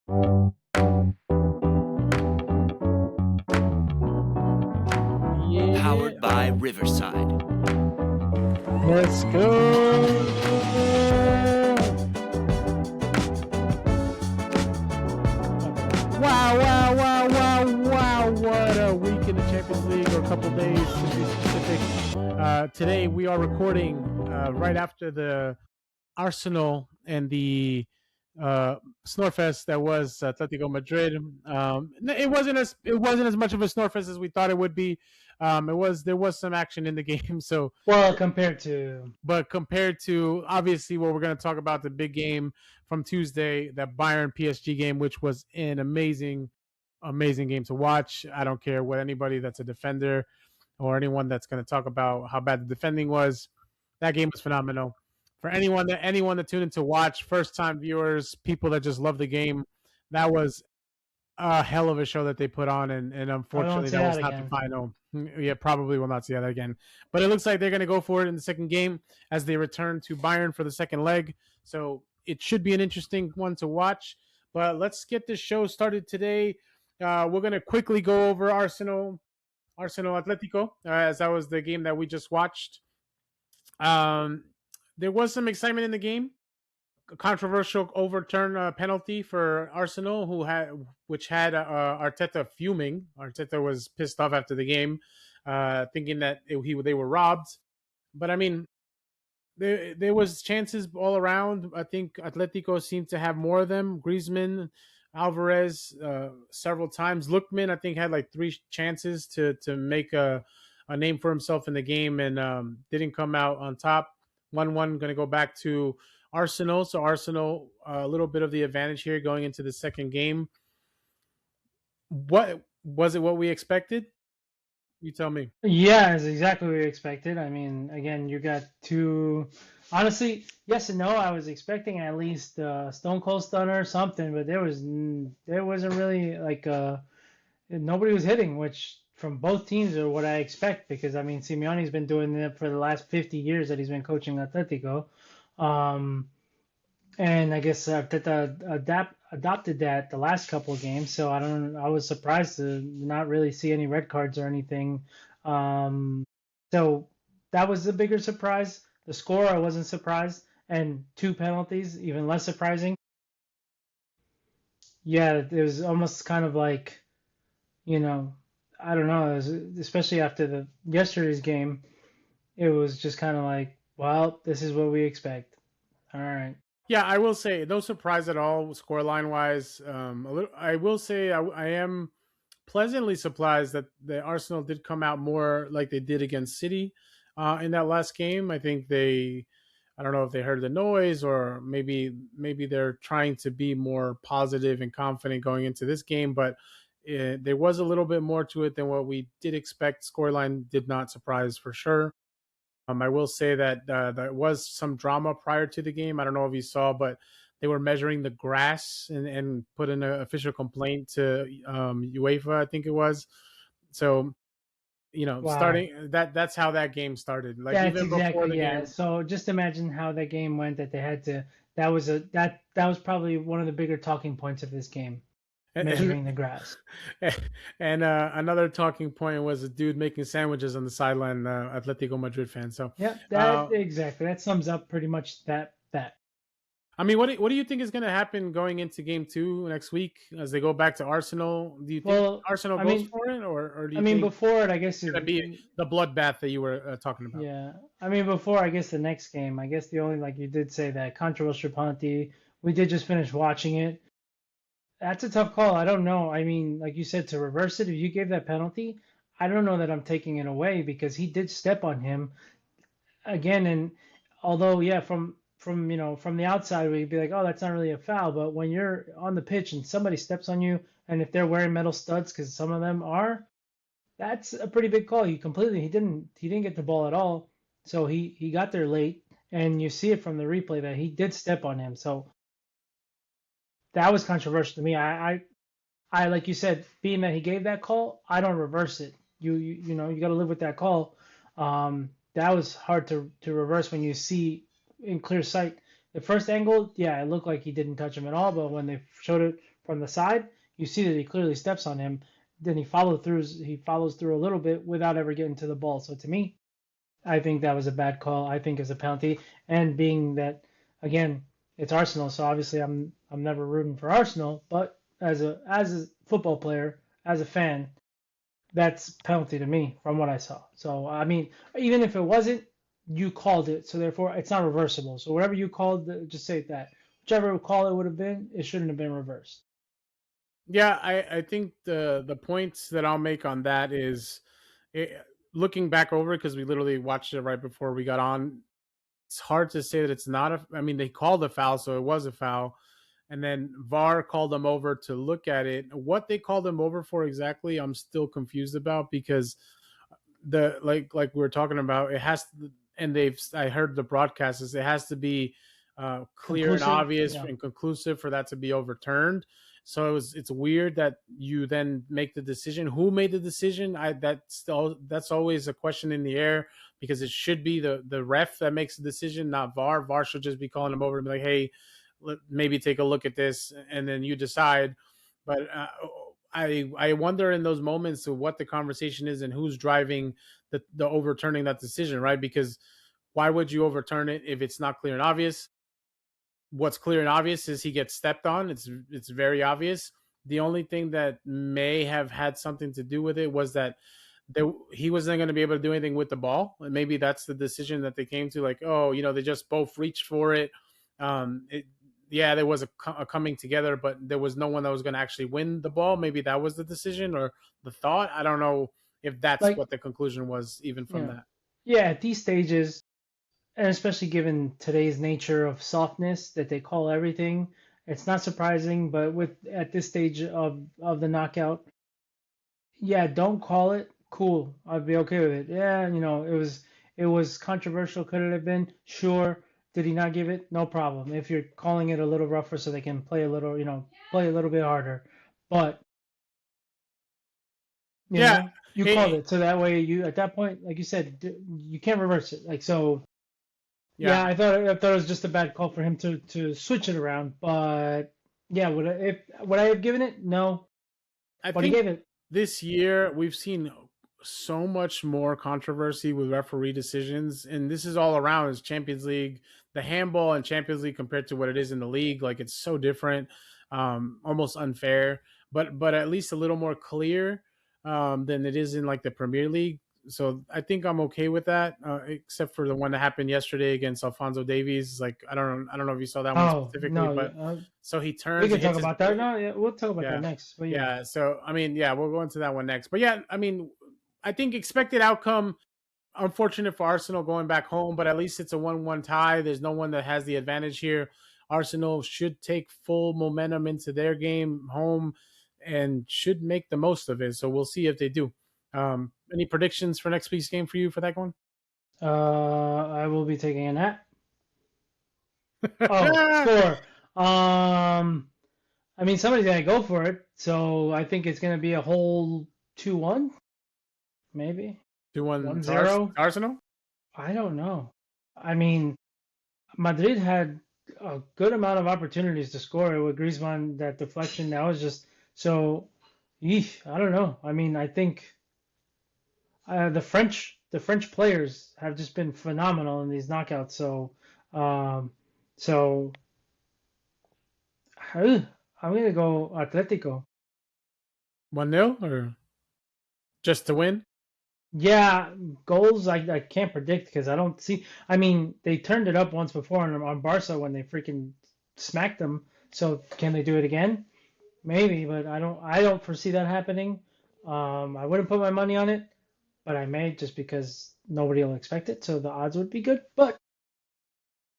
Yeah, Powered by Riverside. let's go. Wow, wow, wow, wow, wow. What a week in the Champions League, or a couple days to be specific. Today we are recording right after the Arsenal and the Snorefest that was Atletico Madrid. It wasn't as much of a Snorefest as we thought it would be. There was some action in the game, so Well, compared to but compared to obviously what we're going to talk about, the big game from Tuesday, that Bayern-PSG game, which was an amazing game to watch. I don't care what anybody that's a defender or anyone that's going to talk about how bad the defending was. That game was phenomenal. For anyone that tuned in to watch, first time viewers, people that just love the game, that was a hell of a show that they put on, and I won't unfortunately say that was that not the again. final. Yeah, probably will not see that again. But it looks like they're going to go for it in the second game as they return to Bayern for the second leg. So it should be an interesting one to watch. But let's get this show started today. We're going to quickly go over Arsenal-Atletico, as that was the game that we just watched. Um, there was some excitement in the game. A controversial overturn penalty for Arsenal, which had Arteta fuming. Arteta was pissed off after the game, thinking that they were robbed. But I mean, there was chances all around. I think Atletico seemed to have more of them. Griezmann, Alvarez, several times. Lookman, I think, had like three chances to make a name for himself in the game, and didn't come out on top. 1-1, going to go back to Arsenal. So Arsenal, a little bit of the advantage here going into the second game. What was it? What we expected? You tell me. Yeah, it's exactly what we expected. I mean, again, you got two. Honestly, yes and no. I was expecting at least Stone Cold Stunner or something, but there wasn't really like nobody was hitting, which from both teams are what I expect because I mean Simeone's been doing it for the last 50 years that he's been coaching Atletico. Um, And I guess Arteta adopted that the last couple of games. So I was surprised to not really see any red cards or anything. So that was the bigger surprise. The score, I wasn't surprised. And two penalties, even less surprising. Yeah, it was almost kind of like, you know, I don't know, especially after the yesterday's game, it was just kind of like, well, this is what we expect. All right. Yeah, I will say no surprise at all scoreline wise. I will say I am pleasantly surprised that the Arsenal did come out more like they did against City in that last game. I don't know if they heard the noise, or maybe they're trying to be more positive and confident going into this game. But there was a little bit more to it than what we did expect. Scoreline did not surprise for sure. I will say that there was some drama prior to the game. I don't know if you saw, but they were measuring the grass and put in an official complaint to UEFA, I think it was. So, Wow. starting that's how that game started. Like That's even before exactly, the yeah. game. So just imagine how that game went that they had to that was probably one of the bigger talking points of this game, And, measuring the grass. and another talking point was a dude making sandwiches on the sideline, Atletico Madrid fan. So, Yep, uh, that exactly. That sums up pretty much that. I mean, what do you think is going to happen going into Game 2 next week as they go back to Arsenal? Do you think Well, Arsenal I goes mean for it, or do I you mean think before it I guess it's going to be the bloodbath that you were talking about? yeah. I mean before I guess the next game, I guess the only like you did say that controversial penalty, we did just finish watching it. That's a tough call. I don't know. I mean, like you said, to reverse it, if you gave that penalty, I don't know that I'm taking it away because he did step on him again. And although, yeah, from the outside, we'd be like, oh, that's not really a foul. But when you're on the pitch and somebody steps on you, and if they're wearing metal studs, because some of them are, that's a pretty big call. He didn't get the ball at all. So he got there late, and you see it from the replay that he did step on him. So that was controversial to me. I like you said, being that he gave that call, I don't reverse it. You got to live with that call. That was hard to reverse when you see in clear sight The first angle, yeah, it looked like he didn't touch him at all, but when they showed it from the side, you see that he clearly steps on him. Then he follows through a little bit without ever getting to the ball. So to me, I think that was a bad call. I think it's a penalty. And being that again, it's Arsenal, so obviously I'm never rooting for Arsenal, but as a football player, as a fan, that's penalty to me from what I saw. So I mean, even if it wasn't, you called it, so therefore it's not reversible. So whatever you called, just say that. Whichever call it would have been, it shouldn't have been reversed. Yeah, I think the points that I'll make on that is looking back over it, because we literally watched it right before we got on. It's hard to say that it's not a. I mean, they called a foul, so it was a foul, and then VAR called them over to look at it. What they called them over for exactly, I'm still confused about, because the like we were talking about, it has to, and they've I heard the broadcast is it has to be clear and Conclusive, obvious yeah. and conclusive for that to be overturned. So it's weird that you then make the decision. Who made the decision? That's always a question in the air, because it should be the ref that makes the decision, not VAR. VAR should just be calling them over and be like, hey, maybe take a look at this, and then you decide. But I wonder in those moments of what the conversation is and who's driving the overturning that decision, right? Because why would you overturn it if it's not clear and obvious? What's clear and obvious is he gets stepped on. It's very obvious. The only thing that may have had something to do with it was that he wasn't going to be able to do anything with the ball, and maybe that's the decision that they came to. Like, oh, they just both reached for it. It Yeah, there was a coming together, but there was no one that was going to actually win the ball. Maybe that was the decision or the thought. I don't know if that's Like, what the conclusion was, even from yeah, that. yeah. At these stages, and especially given today's nature of softness that they call everything, it's not surprising. But with at this stage of the knockout, yeah, don't call it. Cool, I'd be okay with it. Yeah, it was controversial. Could it have been? Sure. Did he not give it? No problem. If you're calling it a little rougher so they can play a little, play a little bit harder, but Yeah, you called it, it so that way you at that point, like you said, you can't reverse it. Like so, yeah, yeah. I thought it was just a bad call for him to switch it around, but yeah, would I have given it? No, I but he think gave it. this year we've seen so much more controversy with referee decisions, and this is all around. Is Champions League, the handball and Champions League compared to what it is in the league, like it's so different, almost unfair, but at least a little more clear than it is in like the Premier League. So I think I'm okay with that, except for the one that happened yesterday against Alfonso Davies. Like I don't know if you saw that one Oh specifically, no, but yeah, so he we turns can and talk hits his. about that. No, yeah, we'll talk about that Yeah. next. But yeah, Yeah. So, I mean, yeah, we'll go into that one next. But yeah, I mean, I think expected outcome, unfortunate for Arsenal going back home, but at least it's a 1-1 tie. There's no one that has the advantage here. Arsenal should take full momentum into their game home and should make the most of it. So we'll see if they do. Any predictions for next week's game for you for that one? I will be taking a nap. Oh, score. I mean, somebody's gonna go for it, so I think it's gonna be a whole 2-1, maybe 2-1 one to zero. Arsenal? I don't know. I mean, Madrid had a good amount of opportunities to score with Griezmann. That deflection, that was just so. Eesh, I don't know. I mean, I think the French players have just been phenomenal in these knockouts. Um, so I'm gonna go Atletico. 1-0 or just to win? Yeah, goals I can't predict because I don't see. I mean, they turned it up once before on Barca when they freaking smacked them. So can they do it again? Maybe, but I don't foresee that happening. I wouldn't put my money on it, but I may just because nobody will expect it, so the odds would be good. But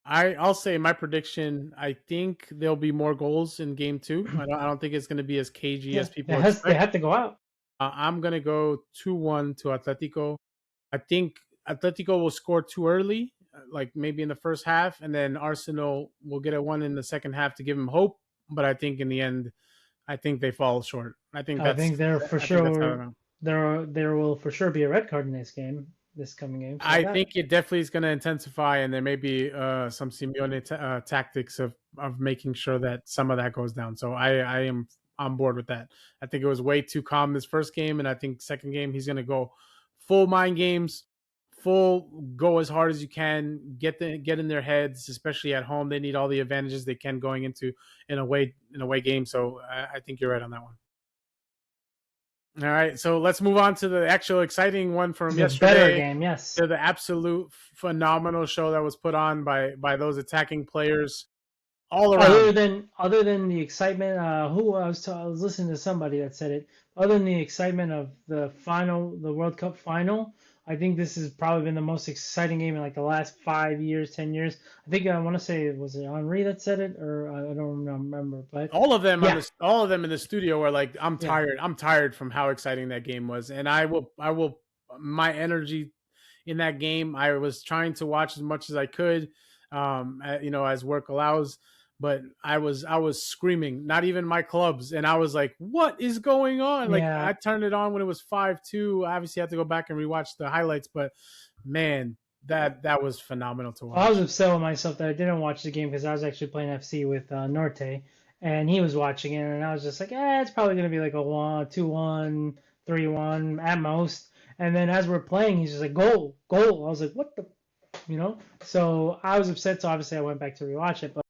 I'll say my prediction. I think there'll be more goals in game two. I don't think it's going to be as cagey yeah, as they people has they expect. have to go out. I'm going to go 2-1 to Atletico. I think Atletico will score too early, like maybe in the first half, and then Arsenal will get a one in the second half to give them hope. But I think in the end, I think they fall short. I think there for I think that's how I sure know. there will for sure be a red card in this game. this coming game. So I that think it definitely is going to intensify, and there may be some Simeone tactics of making sure that some of that goes down. So I am on board with that. I think it was way too calm this first game, and I think second game he's going to go full mind games, full go as hard as you can, get in their heads, especially at home. They need all the advantages they can going into an away game. So I think you're right on that one. All right, so let's move on to the actual exciting one from is a better yesterday. game. Yes. To the absolute phenomenal show that was put on by those attacking players all around. Other than the excitement, who I was listening to somebody that said it. Other than the excitement of the World Cup final, I think this has probably been the most exciting game in like the last 5 years, 10 years. I think I want to say was it Henri that said it, or I don't remember. But All of them yeah, all of them in the studio were like, "I'm yeah, tired. I'm tired from how exciting that game was." And I will my energy in that game. I was trying to watch as much as I could, as work allows. But I was screaming, not even my clubs, and I was like, "What is going on?" Like yeah. I turned it on when it was 5-2. Obviously, I have to go back and rewatch the highlights, but man, that was phenomenal to I was watch. upset with myself that I didn't watch the game because I was actually playing FC with Norte, and he was watching it, and I was just like, it's probably gonna be like a 2-1, 3-1 at most. And then as we're playing, he's just like, goal, goal. I was like, what the, So I was upset. So obviously I went back to rewatch it. But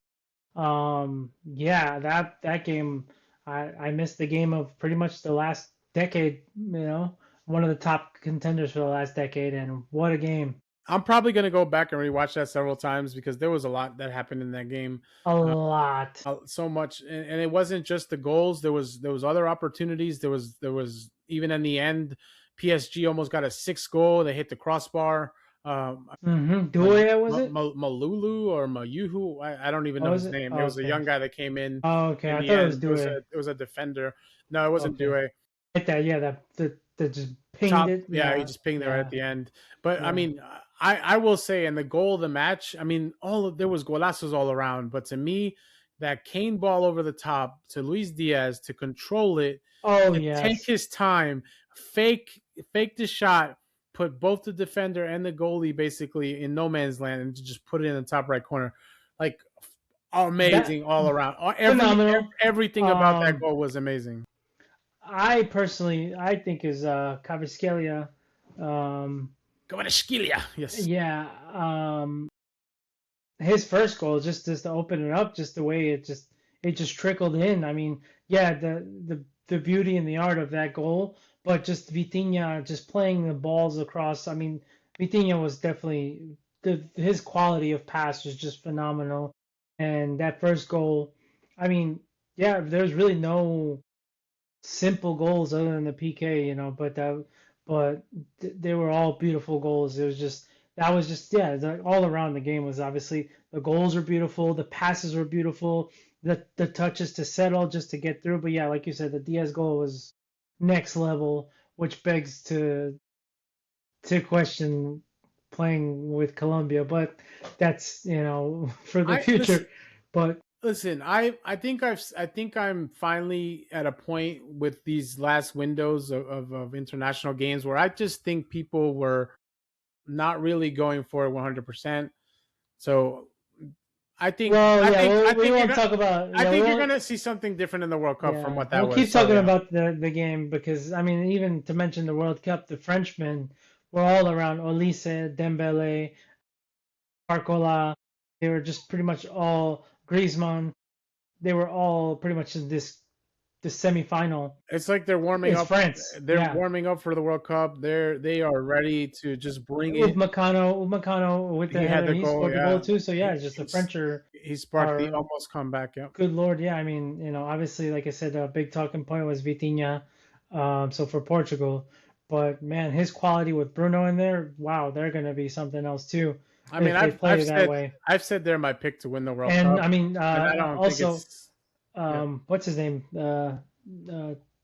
yeah, that game, I missed the game of pretty much the last decade. One of the top contenders for the last decade, and what a game. I'm probably gonna go back and rewatch that several times because there was a lot that happened in that game. A lot. So much, and it wasn't just the goals. There was other opportunities. There was even in the end, PSG almost got a sixth goal. They hit the crossbar. Doué was it? Malulu or Mayuhu. I don't even Oh, know was his it? name. It Oh, was a okay. young guy that came Oh, okay. in I the thought it was end. Doué. It was a defender. No, it wasn't Okay. Due. Hit that, yeah, that just pinged Top, it. yeah, he Yeah, just pinged there at yeah, the end. But I yeah. mean, I will say, in the goal of the match, I mean, there was golazos all around, but to me, that Kane ball over the top to Luis Diaz to control it, Oh, to take yes. his time, fake the shot, put both the defender and the goalie basically in no man's land, and to just put it in the top right corner, like That amazing all around. phenomenal. Everything about that Um, goal was amazing. I think is Kvaratskhelia. Um, Kvaratskhelia, yes. yeah. His first goal just to open it up, just the way it just trickled in. I mean, yeah, the beauty and the art of that goal, but just Vitinha just playing the balls across. I mean, Vitinha was definitely his quality of pass was just phenomenal, and that first goal, I mean, yeah, there's really no simple goals other than the PK, but they were all beautiful goals. It was just that was just yeah, all around the game was obviously the goals were beautiful, the passes were beautiful, the touches to settle just to get through. But yeah, like you said, the Diaz goal was next level, which begs to question playing with Colombia, but that's for the I listen. future. But Listen, I think I'm finally at a point with these last windows of international games where I just think people were not really going for it 100%. So well, yeah, I we think won't talk about I yeah, we think you're won't. gonna see something different in the World Cup from Yeah, what that we'll was. keep So talking yeah, about the game because I mean, even to mention the World Cup, the Frenchmen were all around Olise, Dembele, Barcola. They were just pretty much all Griezmann. They were all pretty much in this semifinal. it's like they're warming It's up. France, They're yeah. warming up for the World Cup. They are ready to just bring it. Upamecano with the He had header, the he goal. scored the goal Yeah, too. So yeah, he, it's just the he's, French are, he sparked the are almost comeback. Yeah. good Lord. Yeah, I mean, obviously, like I said, a big talking point was Vitinha. So for Portugal, but man, his quality with Bruno in there, wow, they're gonna be something else too I mean, if they play that way. I've said they're my pick to win the World And Cup, I mean, and I don't think also, it's yeah. what's his name?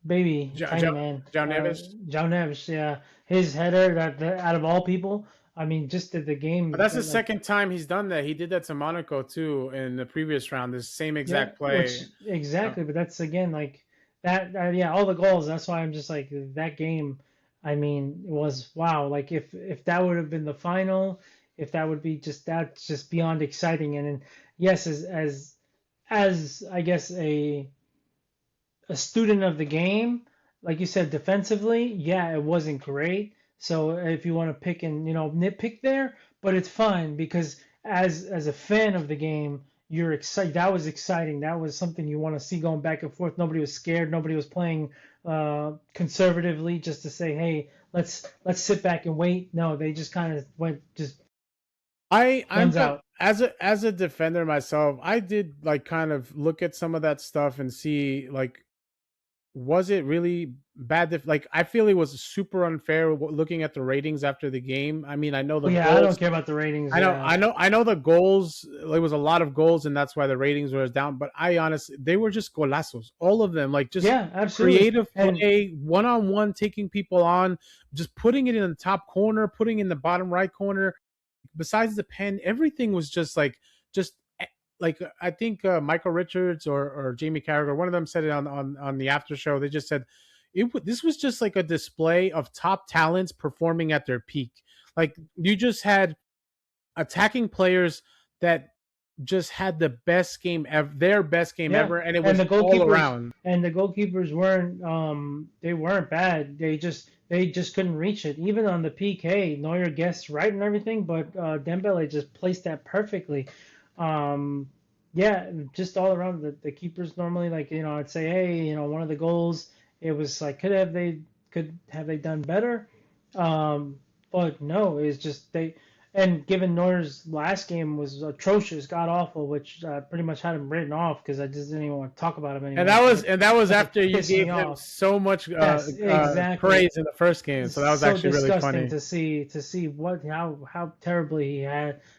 Baby, tiny man, João Neves. João Neves. Yeah, his header that out of all people, I mean, just did the But game that's the like second time he's done that. He did that to Monaco too in the previous round. This same yeah, exact which play. exactly, but that's again like that. Yeah, all the goals. That's why I'm just like that game. I mean, it was wow. Like if that would have been the final, if that would be just that's just beyond exciting. And then yes, as I guess a student of the game, like you said, defensively, yeah, it wasn't great. So if you want to pick and nitpick there, but it's fine because as a fan of the game, you're excited. That was exciting. That was something you want to see going back and forth. Nobody was scared. Nobody was playing conservatively just to say, hey, let's sit back and wait. No, they just kind of went just I'm guns out. as a defender myself, I did like kind of look at some of that stuff and see like was it really bad? Like, I feel it was super unfair looking at the ratings after the game. I mean, I know the Well, yeah, I don't goals. care about the ratings. I know, Yeah, I know, I know the goals. There was a lot of goals, and that's why the ratings were down. But I honestly, they were just golazos, all of them. Like just yeah, absolutely. creative And play, one on one, taking people on, just putting it in the top corner, putting it in the bottom right corner. Besides the pen, everything was just like I think Michael Richards or Jamie Carragher, one of them said it on the after show. They just said this was just like a display of top talents performing at their peak. Like you just had attacking players that just had the best game ever, their best game yeah, ever, and it and was all around. the goalkeepers weren't they weren't bad. They just couldn't reach it. Even on the PK, Neuer guessed right and everything, but Dembele just placed that perfectly. Um, yeah, just all around the keepers normally like I'd say hey one of the goals it was like could have they done better, um, but no it's just they and given Neuer's last game was atrocious, god awful, which pretty much had him written off because I just didn't even want to talk about him And anymore that because was it and that was fucking after you pissed me gave him off. so much Yes, exactly. praise in the first game. It's So that was so actually really disgusting funny. to see what how terribly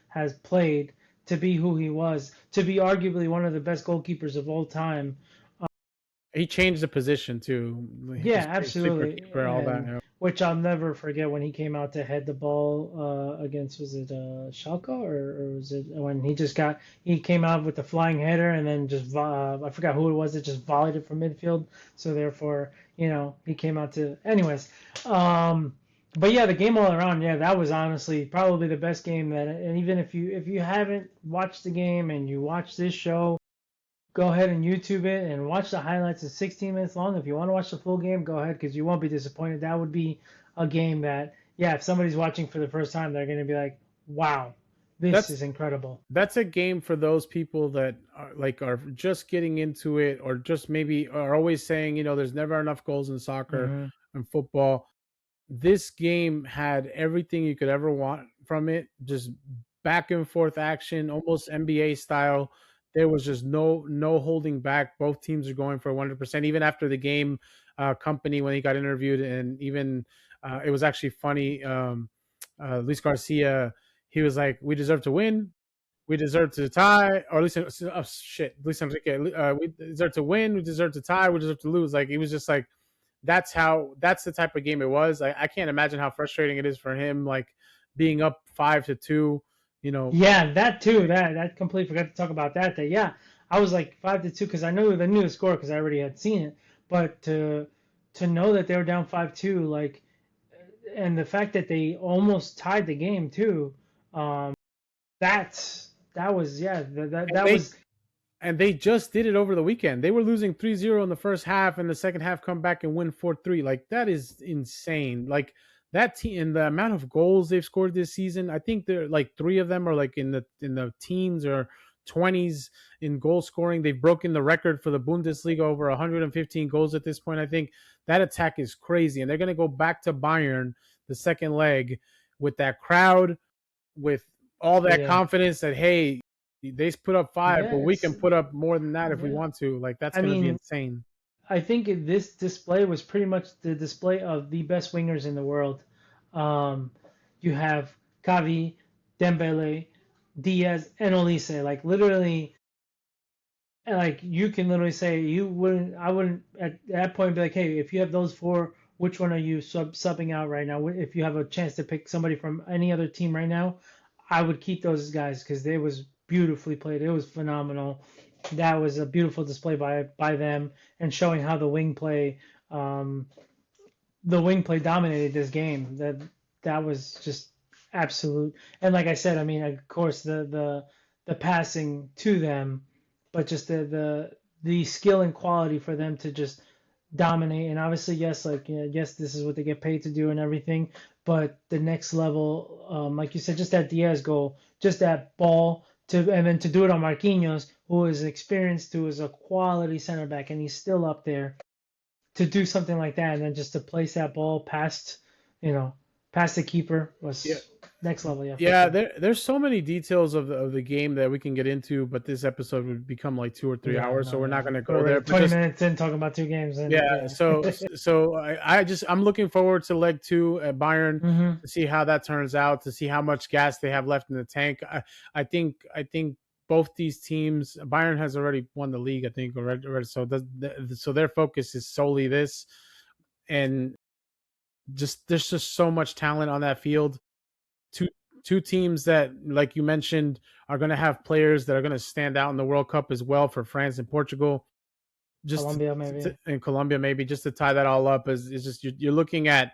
has played to be who he was, to be arguably one of the best goalkeepers of all time. He changed the position too. He Yeah, just super absolutely. keeper, all that. And You know. which I'll never forget when he came out to head the ball against, was it Schalke, or was it when he came out with the flying header and then just I forgot who it was that just volleyed it from midfield. So therefore, he came out to anyways. Um, but yeah, the game all around, yeah, that was honestly probably the best game that. And even if you haven't watched the game and you watch this show, go ahead and YouTube it and watch the highlights. It's 16 minutes long. If you want to watch the full game, go ahead because you won't be disappointed. That would be a game that, yeah, if somebody's watching for the first time, they're going to be like, wow, this That's is incredible. that's a game for those people that are just getting into it, or just maybe are always saying, there's never enough goals in soccer Hmm. and football. This game had everything you could ever want from it. Just back and forth action, almost NBA style. There was just no holding back. Both teams are going for 100%. Even after the game, company when he got interviewed, and even it was actually funny. Luis Garcia, he was like, "We deserve to win. We deserve to tie, or at least shit. Luis Enrique, we deserve to win. We deserve to tie. We deserve to lose." Like he was just like, that's the type of game it was. I can't imagine how frustrating it is for him, like being up 5-2. You know, Yeah, that too. That completely forgot to talk about that. That yeah, I was like 5-2 because I knew the score because I already had seen it. But to know that they were down 5-2, like, and the fact that they almost tied the game too, that was yeah that and that they was and they just did it over the weekend. They were losing 3-0 in the first half, and the second half come back and win 4-3. Like that is insane. Like that team and the amount of goals they've scored this season. I think they're like three of them are like in the teens or 20s in goal scoring. They've broken the record for the Bundesliga, over 115 goals at this point. I think that attack is crazy, and they're going to go back to Bayern the second leg with that crowd, with all that yeah. confidence that hey, they put up five, but we Yes. can put up more than that if we Yeah. want to. Like that's I going to be mean, insane. I think this display was pretty much the display of the best wingers in the world. Um, you have Kavi, Dembele, Diaz, and Olise. Like literally, like you can literally say I wouldn't at that point be like, hey, if you have those four, which one are you subbing out right now? If you have a chance to pick somebody from any other team right now, I would keep those guys because they was beautifully played. It was phenomenal. That was a beautiful display by them and showing how the wing play um, the wing play dominated this game. That was just absolute. And like I said, I mean, of course, the passing to them, but just the skill and quality for them to just dominate. And obviously, yes, like yes, this is what they get paid to do and everything. But the next level, like you said, just that Diaz goal, just that ball to, and then to do it on Marquinhos, who is experienced, who is a quality center back, and he's still up there to do something like that, and then just to place that ball past, you know, past the keeper Yeah, was next level. Yeah, for yeah. sure. There's so many details of the game that we can get into, but this episode would become like 2 or 3 Yeah, hours, so no, we're not yeah. going to go We're there. already But 20 just minutes in talking about two games, and yeah, yeah. so I'm looking forward to leg two at Bayern hmm to see how that turns out, to see how much gas they have left in the tank. I think both these teams, Bayern has already won the league, I think already. So their focus is solely this, and just there's just so much talent on that field. Two two teams that, like you mentioned, are going to have players that are going to stand out in the World Cup as well for France and Portugal. Just Colombia maybe. in Colombia, maybe just to tie that all up is just you're looking at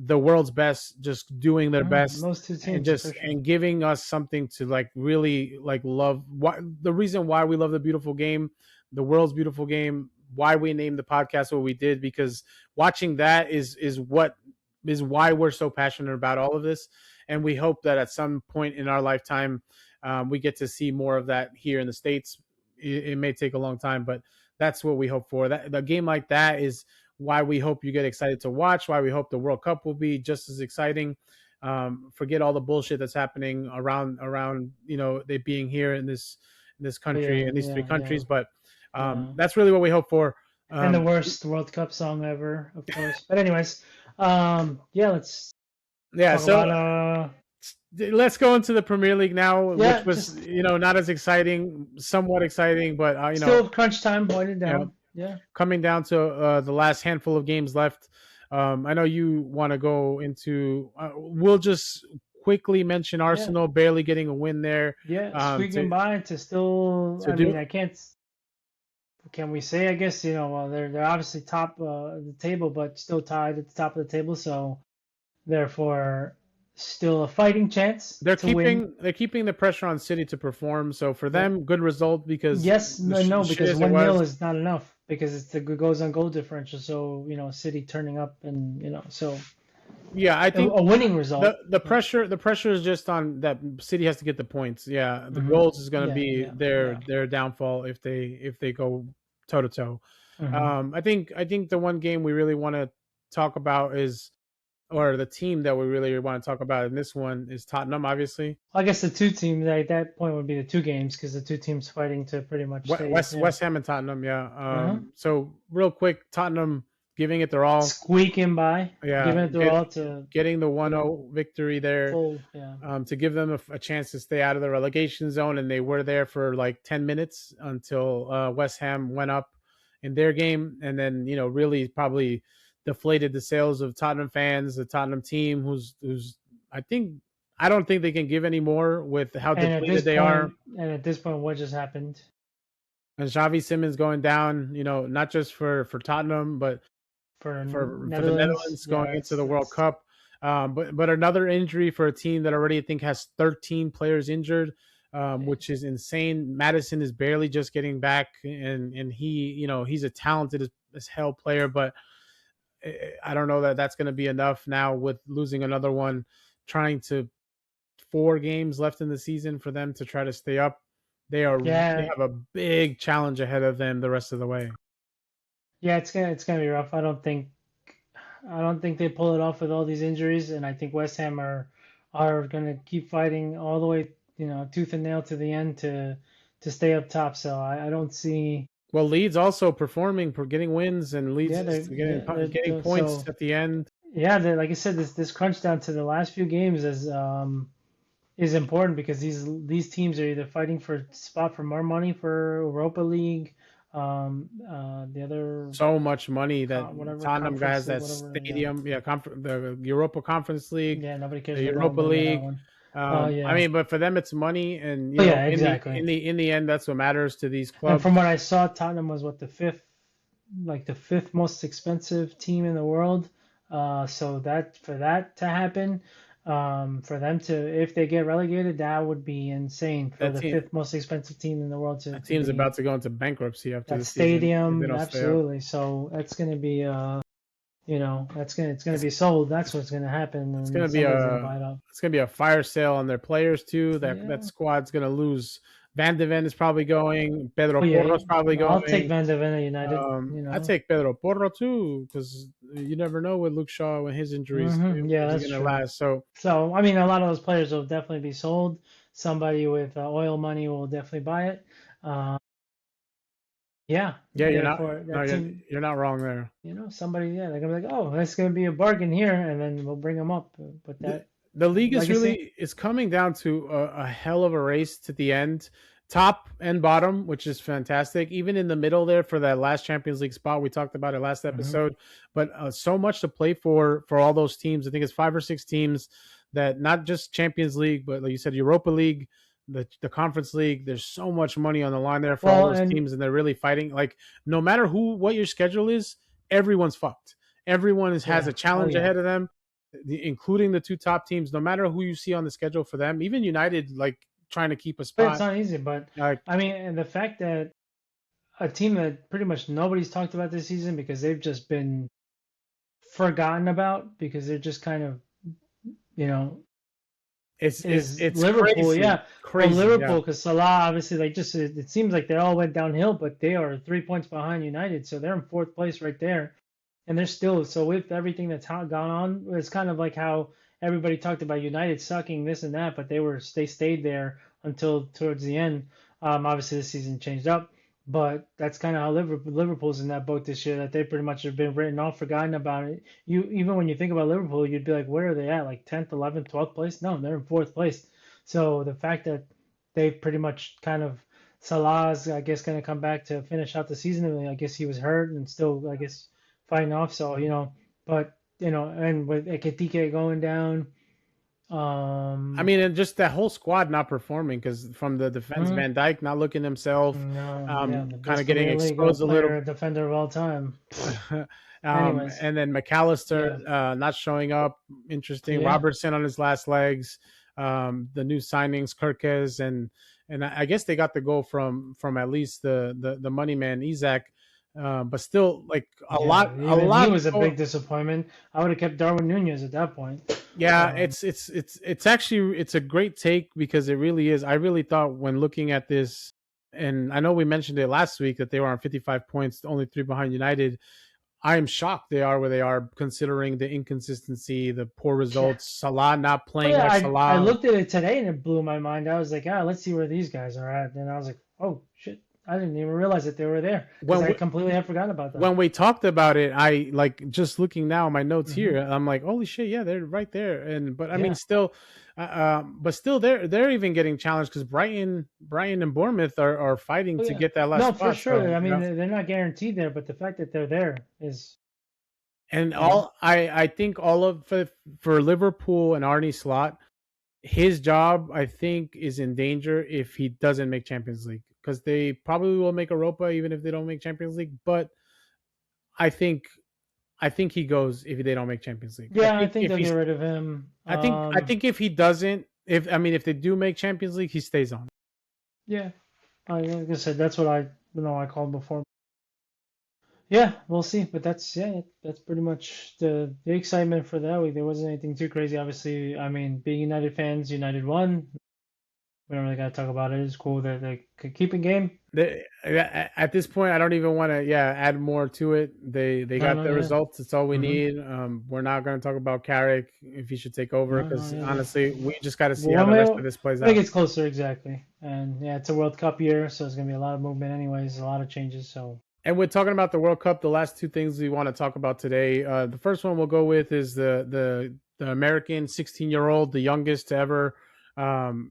the world's best just doing their best Those two and teams for just sure. and giving us something to like really like love. Why the reason why we love the beautiful game, the world's beautiful game, why we named the podcast what we did, because watching that is why we're so passionate about all of this, and we hope that at some point in our lifetime we get to see more of that here in the States. It may take a long time, but that's what we hope for. That a game like that is why we hope you get excited to watch. Why we hope the World Cup will be just as exciting. Forget all the bullshit that's happening around they being here in this country, Yeah, in these three yeah, yeah, countries. But yeah. that's really what we hope for. And the Um, worst World Cup song ever, of course. But anyways, yeah, let's yeah. talk So about let's go into the Premier League now, which yeah, was just not as exciting, somewhat exciting, but still crunch time pointed you know down. Yeah. coming down to the last handful of games left. I know you want to go into. We'll just quickly mention Yeah. Arsenal barely getting a win there. Yeah, To squeaking by to still. to I mean, do I can't. Can we say? I guess well, they're obviously top of the table, but still tied at the top of the table. So therefore, still a fighting chance to win. they're keeping the pressure on City to perform. So for Yeah. them, good result because Yes, no, no, shit because as it 1-0 was. is not enough because it's the goes on goal differential. So City turning up and so Yeah, I think a winning result. Yeah. the pressure is just on that City has to get the points. Yeah, the hmm goals is going to Yeah, be yeah, yeah. their downfall if they go toe to toe. hmm I think the one game we really want to talk about is, or the team that we really want to talk about in this one is Tottenham, obviously. I guess the two teams at that point would be the two games because the two teams fighting to pretty much stay. Yeah. West Ham and Tottenham, yeah. Uh-huh. So real quick, Tottenham giving it their all, Squeaking by, yeah, giving it their all to getting the you know 1-0 victory there, full. Yeah. to give them a chance to stay out of the relegation zone, and they were there for like 10 minutes until West Ham went up in their game, and then really probably deflated the sails of Tottenham fans, the Tottenham team, who's I think I don't think they can give any more with how And at this depleted they are. point, what just happened And Xavi Simmons going down, not just for Tottenham, but for for the Netherlands? Netherlands Yeah, going into the World it's Cup. But another injury for a team that already I think has 13 players injured, which is insane. Madison is barely just getting back, and he's a talented as hell player, but I don't know that that's going to be enough now with losing another one, trying to 4 games left in the season for them to try to stay up. They yeah, have a big challenge ahead of them the rest of the way. yeah. It's gonna be rough. I don't think they pull it off with all these injuries, and I think West Ham are gonna keep fighting all the way, tooth and nail to the end to stay up top. So I don't see. Well, Leeds also performing, getting wins, and Leeds Yeah, is getting points so at the end. yeah, like I said, this crunch down to the last few games is important because these teams are either fighting for spot for more money for Europa League, the other So much money that whatever Tottenham has conference league, that whatever. Yeah, stadium, yeah, the Europa Conference League, yeah. Nobody cares the about Europa Europa League on that League. one. I Yeah. mean, but for them, it's money, and Oh yeah, exactly. in the end, that's what matters to these And from clubs. what I saw, Tottenham was the fifth most expensive team in the world. So that for that to happen, for them to if they get relegated, that would be insane for That the team, fifth most expensive team in the world that to team's be about to go into bankruptcy after that the season if they stadium. don't stay up. Absolutely. So that's going to be it's going to be sold. That's what's going to happen, It's gonna and be somebody's going to a buy it up. it's gonna be a fire sale on their players too. That Yeah. squad's gonna lose. Van de Ven is probably going. Pedro Oh yeah. Porro's probably I'll take going. Van de Ven at United. I take Pedro Porro too because you never know with Luke Shaw when his injuries Yeah, if he's that's gonna true. last. So So I mean, a lot of those players will definitely be sold. Somebody with oil money will definitely buy it. Uh, yeah. yeah, Therefore, that team, you're not wrong there. somebody, yeah, they're gonna be like, oh, that's gonna be a bargain here, and then we'll bring them up. But the, that, the league is like I say, really it's coming down to a hell of a race to the end, top and bottom, which is fantastic. Even in the middle there for that last Champions League spot, we talked about it last mhm. episode. But so much to play for all those teams. I think it's 5 or 6 teams that not just Champions League, but like you said, Europa League. The conference league, there's so much money on the line there for all Well, those and teams, and they're really fighting. Like no matter what your schedule is, everyone's fucked. Has yeah, a oh challenge yeah, ahead of them, including the two top teams. No matter who you see on the schedule for them, even United, like trying to keep a but it's spot. not easy. But Like I mean, and the fact that a team that pretty much nobody's talked about this season because they've just been forgotten about because they're just kind of, you know, is it's Liverpool. crazy, Yeah. Well, crazy. Yeah, Liverpool, because Salah obviously like just it seems like they all went downhill, but they are 3 points behind United, so they're in fourth place right there, and they're still so with everything that's gone on, it's kind of like how everybody talked about United sucking this and that, but they stayed there until towards the end. Obviously this season changed up, but that's kind of how Liverpool's in that boat this year that they pretty much have been written off, forgotten about it. You even when you think about Liverpool, you'd be like, where are they at? Like 10th, 11th, 12th place? No, they're in fourth place. So the fact that they've pretty much kind of Salah's, I guess, going to come back to finish out the season. And I guess he was hurt and still, I guess, fighting off. So but and with Ekitike going down, I um, mean, and just that whole squad not performing because from the defense, mhm, Van Dijk not looking himself, no, yeah, the kind of best getting Premier League exposed a little. player defender of all time. Anyways, And then McAllister yeah, not showing up. Interesting. yeah. Robertson on his last legs. The new signings, Kirkes and I guess they got the goal from at least the money man Isaac. But still, like Yeah, a even he lot. was a big disappointment. I would have kept Darwin Nunez at that point. Yeah, Um, it's actually it's a great take because it really is. I really thought when looking at this, and I know we mentioned it last week that they were on 55 points, only 3 behind United. I am shocked they are where they are, considering the inconsistency, the poor yeah. results, Salah not Oh playing yeah, like I Salah. looked at it today and it blew my mind. I was like, let's see where these guys are at. And I was like, oh shit, I didn't even realize that they were there because When I we, completely had forgotten about them. when we talked about it, I like just looking now at my notes Hmm. here. I'm like, holy shit, yeah, they're right there. And but I mean, Yeah, still, but still, they're even getting challenged because Brighton and Bournemouth are fighting oh to yeah, get that last no, for spot. So sure. I you mean, know, they're not guaranteed there, but the fact that they're there is, and you know, all I think all of for Liverpool and Arnie Slot, his job I think is in danger if he doesn't make Champions League because they probably will make Europa even if they don't make Champions League. But I think I think he goes if they don't make Champions League. yeah, I think they'll get rid of him. I think if he doesn't, if they do make Champions League, he stays on. Yeah, like I said, that's what I called before. Yeah, we'll see. But that's pretty much the excitement for that week. There wasn't anything too crazy. Obviously, I mean, being United fans, United won. We don't really gotta talk about it. It's cool that they could keep in game. At this point, I don't even want to add more to it. They No, got no, the yeah. results. It's all we Hmm. need. We're not going to talk about Carrick if he should take over No, no, because yeah. honestly, we just got to see Well, how the rest of this plays when it out. gets closer, exactly. And yeah, it's a World Cup year, so there's gonna be a lot of movement, anyways. A lot of changes. So And we're talking about the World Cup. The last two things we want to talk about today. The first one we'll go with is the American 16-year-old, the youngest to ever um,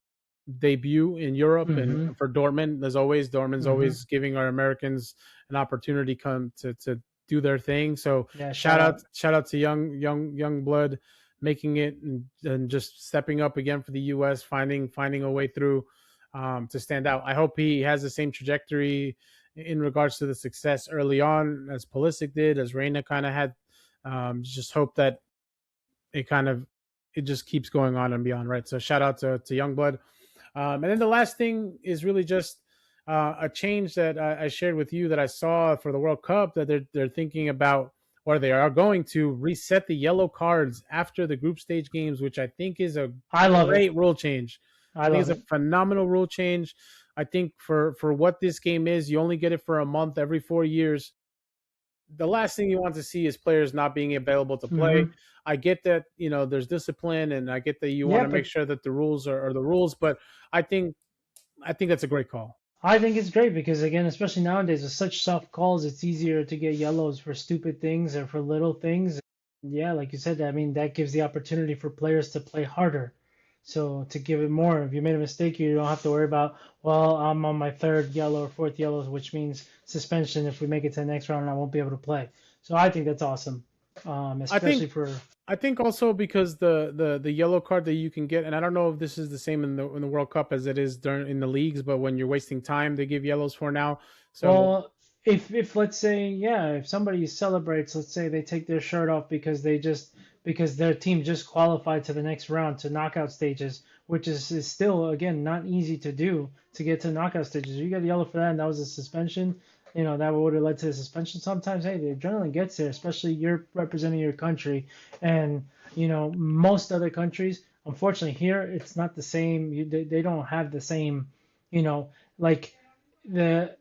debut in Europe, and hmm for Dortmund, as always, Dortmund's hmm always giving our Americans an opportunity come to do their thing. So yeah, shout out. shout out to young blood making it and just stepping up again for the U.S. finding a way through to stand out. I hope he has the same trajectory in regards to the success early on as Pulisic did, as Reina kind of had Just hope that it kind of it just keeps going on and beyond, right? So shout out to Youngblood. And then the last thing is really just a change that I shared with you that I saw for the World Cup, that they're thinking about, or they are going to reset the yellow cards after the group stage games, which I think is a I love it. great rule change. I I think love it's a it. phenomenal rule change. I think for what this game is, you only get it for a month every 4 years. The last thing you want to see is players not being available to play. Hmm. I get that, there's discipline, and I get that you want Yeah, to make but sure that the rules are the rules, but I think I think that's a great call. I think it's great because again, especially nowadays with such soft calls, it's easier to get yellows for stupid things or for little things. Yeah, like you said, I mean that gives the opportunity for players to play harder. So to give it more, if you made a mistake, you don't have to worry about, well, I'm on my third yellow or fourth yellow, which means suspension if we make it to the next round and I won't be able to play. So I think that's awesome, I especially think for I think also because the yellow card that you can get, and I don't know if this is the same in the World Cup as it is during in the leagues, but when you're wasting time, they give yellows for now. So Well, if let's say, yeah, if somebody celebrates, let's say they take their shirt off because their team just qualified to the next round to knockout stages, which is still again not easy to do to get to knockout stages. You got yellow for that, and that was a suspension. That would have led to a suspension. Sometimes, hey, the adrenaline gets there, especially you're representing your country, and most other countries, unfortunately, here it's not the same. They don't have the same, like the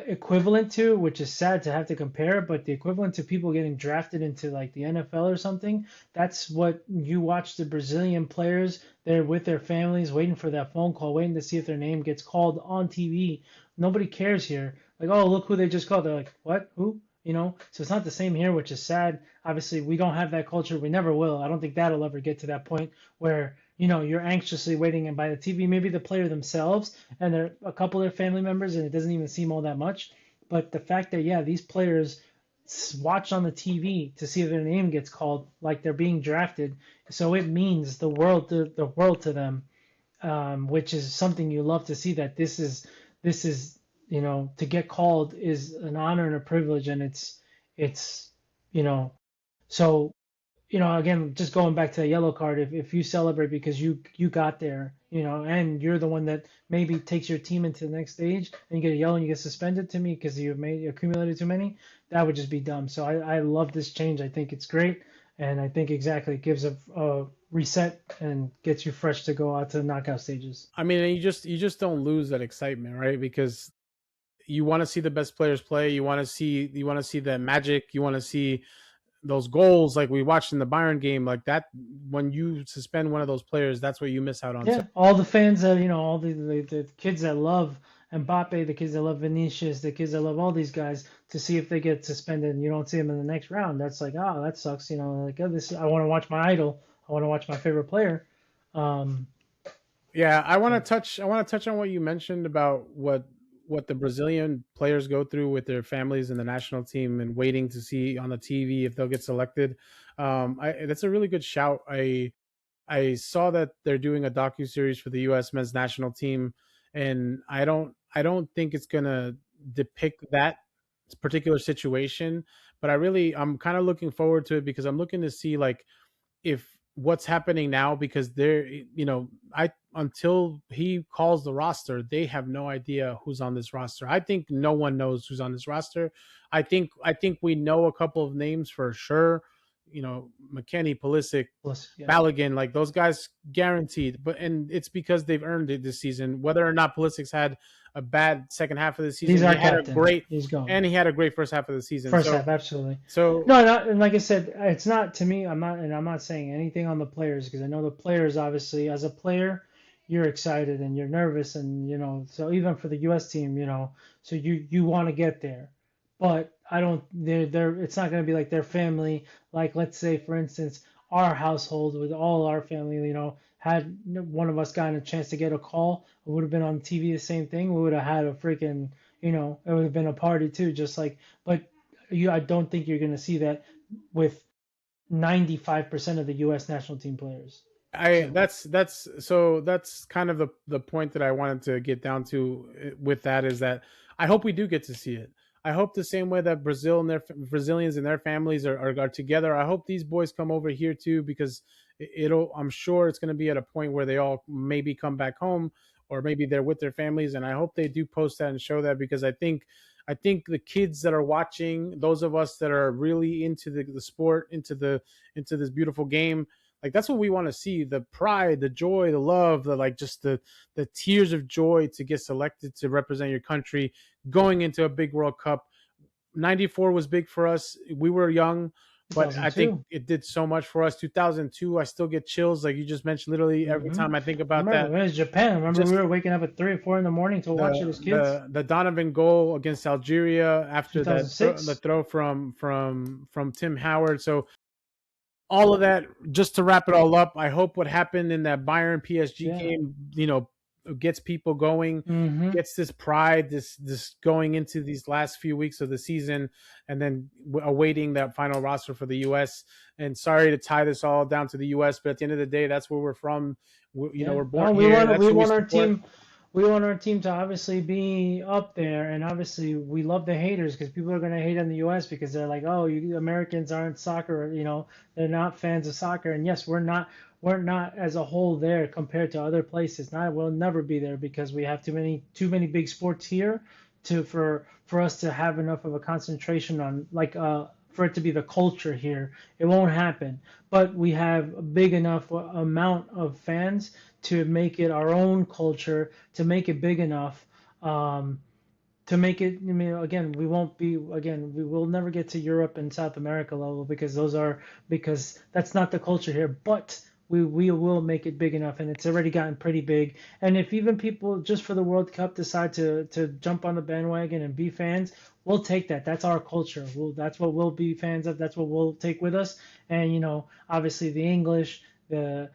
equivalent to, which is sad to have to compare, but the equivalent to people getting drafted into like the NFL or something. That's what you watch the Brazilian players. They're with their families, waiting for that phone call, waiting to see if their name gets called on TV. Nobody cares here. Like, oh, look who they just called. They're like, what? Who? So it's not the same here, which is sad. Obviously, we don't have that culture. We never will. I don't think that'll ever get to that point where you're anxiously waiting and by the TV, maybe the player themselves and they're a couple of their family members, and it doesn't even seem all that much. But the fact that, yeah, these players watch on the TV to see if their name gets called, like they're being drafted, so it means the world to them, which is something you love to see. That this is to get called is an honor and a privilege, and it's you know so again, just going back to the yellow card, if you celebrate because you got there, and you're the one that maybe takes your team into the next stage, and you get a yellow and you get suspended to me because you accumulated too many, that would just be dumb. So I love this change. I think it's great, and I think exactly it gives a reset and gets you fresh to go out to the knockout stages. I mean, you just don't lose that excitement, right? Because you want to see the best players play. You want to see the magic. You want to see those goals like we watched in the Bayern game, like that. When you suspend one of those players, that's what you miss out on. So Yeah, all the fans that all the kids that love Mbappe, the kids that love Vinicius, the kids that love all these guys, to see if they get suspended and you don't see them in the next round. That's like, oh, that sucks. Like, oh, this I want to watch my idol. I want to watch my favorite player. Um, yeah, I want to so touch. I want to touch on what you mentioned about what the Brazilian players go through with their families and the national team and waiting to see on the TV if they'll get selected. That's a really good shout. I saw that they're doing a docu series for the U.S. men's national team, and I don't think it's gonna depict that particular situation. But I'm kind of looking forward to it because I'm looking to see like if what's happening now, because they're I until he calls the roster, they have no idea who's on this roster. I think no one knows who's on this roster. I think we know a couple of names for sure. McKennie, Pulisic, plus, yeah, Balogun, like those guys guaranteed. But and it's because they've earned it this season. Whether or not Pulisic's had a bad second half of the he's season, our captain. He's gone. he had a great first half of the season. First So half, absolutely. so No, and like I said, it's not to me. I'm not saying anything on the players because I know the players obviously as a player, you're excited and you're nervous and so even for the U.S. team, so you want to get there, but I don't. They're it's not going to be like their family. Like let's say for instance, our household with all our family, had one of us gotten a chance to get a call, it would have been on TV the same thing. We would have had a freaking it would have been a party too, just like. But I don't think you're going to see that with 95% of the U.S. national team players. I So that's kind of the point that I wanted to get down to with that is that I hope we do get to see it. I hope the same way that Brazilians and their families are together. I hope these boys come over here too, because it'll. I'm sure it's going to be at a point where they all maybe come back home, or maybe they're with their families, and I hope they do post that and show that, because I think the kids that are watching, those of us that are really into the sport, into this beautiful game, like that's what we want to see: the pride, the joy, the love, the like, just the tears of joy to get selected to represent your country going into a big World Cup. 94 was big for us. We were young, but I think 2002. it did so much for us. 2002, I still get chills, like you just mentioned. Literally every Mm-hmm. time I think I about remember that, when it was Japan. I remember we just were waking up at 3 or 4 in the morning to watch it as kids. the Donovan goal against Algeria after the 2006. throw from Tim Howard. So all of that, just to wrap it all up, I hope what happened in that Bayern PSG Yeah. game, gets people going, Mm-hmm. gets this pride, this going into these last few weeks of the season, and then awaiting that final roster for the U.S. And sorry to tie this all down to the U.S., but at the end of the day, that's where we're from. Yeah. We're born No, we here. want That's we who we want our support. team. We want our team to obviously be up there, and obviously we love the haters because people are going to hate on the U.S. because they're like, oh, you Americans aren't soccer, they're not fans of soccer. And yes, we're not as a whole there compared to other places. Not, we'll never be there because we have too many big sports here for us to have enough of a concentration on like for it to be the culture here. It won't happen. But we have a big enough amount of fans to make it our own culture, to make it big enough, to make it. I mean, again, we will never get to Europe and South America level because that's not the culture here. But we will make it big enough, and it's already gotten pretty big. And if even people just for the World Cup decide to jump on the bandwagon and be fans, we'll take that. That's our culture. That's what we'll be fans of. That's what we'll take with us. And obviously the English, the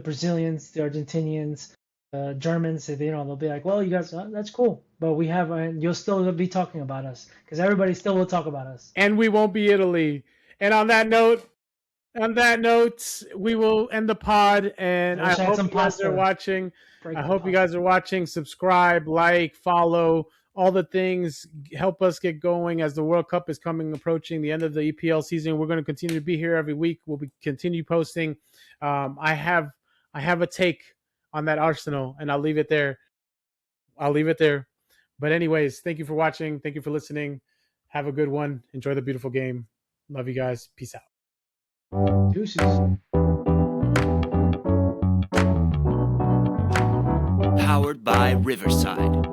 Brazilians, the Argentinians, the Germans, they'll be like, well, you guys, that's cool, but we have, and you'll still be talking about us because everybody still will talk about us. And we won't be Italy. And on that note, we will end the pod. And I I wish I had hope some you guys are pasta. watching. I Break that hope you pasta. guys are watching. Subscribe, like, follow, all the things. Help us get going as the World Cup is approaching the end of the EPL season. We're going to continue to be here every week. We'll continue posting. I have a take on that Arsenal, and I'll leave it there. But anyways, thank you for watching. Thank you for listening. Have a good one. Enjoy the beautiful game. Love you guys. Peace out. Deuces. Powered by Riverside.